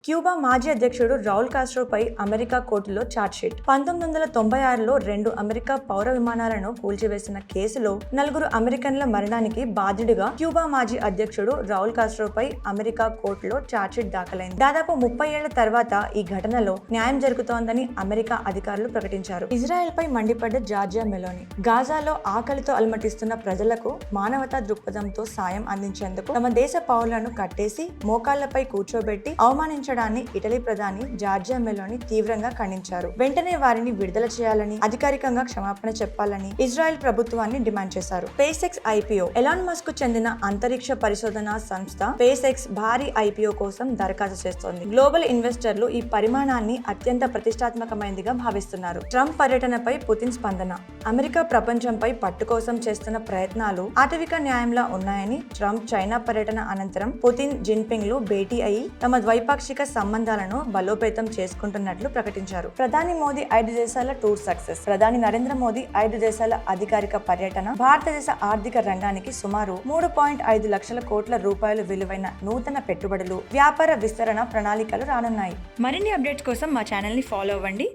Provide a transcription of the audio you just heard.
Cuba మాజీ అధ్యక్షుడు Raul కాస్ట్రోపై America కోర్టులో ఛార్జ్షీట్. 1996లో 2 అమెరికా పౌర విమానాలను కూల్చివేసిన కేసులో 4 అమెరికన్ల మరణానికి బాధ్యుడిగా క్యూబా మాజీ అధ్యక్షుడు రౌల్ కాస్ట్రోపై అమెరికా కోర్టులో ఛార్జ్షీట్ దాఖలైంది. దాదాపు 30 ఏళ్ల తర్వాత ఈ ఘటనలో న్యాయం జరుగుతోందని అమెరికా అధికారులు ప్రకటించారు. ఇజ్రాయెల్పై మండిపడ్డ జార్జియా మెలోని గాజాలో ఆకలితో అలమటిస్తున్న ప్రజలకు మానవతా దృక్పథంతో సాయం అందించేందుకు తమ దేశ పౌరులను కట్టేసి మోకాళ్లపై కూర్చోబెట్టి అవమానించారు. ఇటలీ ప్రధాని జార్జియా మెలోని తీవ్రంగా ఖండించారు. వెంటనే వారిని విడుదల చేయాలని, అధికారికంగా క్షమాపణ చెప్పాలని ఇజ్రాయెల్ ప్రభుత్వాన్ని డిమాండ్ చేశారు. Space X IPO. Elon Musk కు చెందిన అంతరిక్ష పరిశోధనా సంస్థ స్పేస్ ఎక్స్ భారీ ఐపీఓ కోసం దరఖాస్తు చేస్తోంది. గ్లోబల్ ఇన్వెస్టర్లు ఈ పరిమాణాన్ని అత్యంత ప్రతిష్టాత్మకమైనదిగా భావిస్తున్నారు. ట్రంప్ పర్యటనపై పుతిన్ స్పందన. అమెరికా ప్రపంచంపై పట్టు కోసం చేస్తున్న ప్రయత్నాలు ఆటవిక న్యాయంలా ఉన్నాయని ట్రంప్ చైనా పర్యటన అనంతరం పుతిన్, జిన్పింగ్ లు భేటీ అయి తమ ద్వైపాక్షిక సంబంధాలను బలోపేతం చేసుకుంటున్నట్లు ప్రకటించారు. ప్రధాని మోదీ 5 దేశాల టూర్ సక్సెస్. ప్రధాని నరేంద్ర మోదీ 5 దేశాల అధికారిక పర్యటన భారతదేశ ఆర్థిక రంగానికి సుమారు 3.5 లక్షల కోట్ల రూపాయలు విలువైన నూతన పెట్టుబడులు, వ్యాపార విస్తరణ ప్రణాళికలు రానున్నాయి. మరిన్ని అప్డేట్స్ కోసం మా ఛానల్ ని ఫాలో అవ్వండి.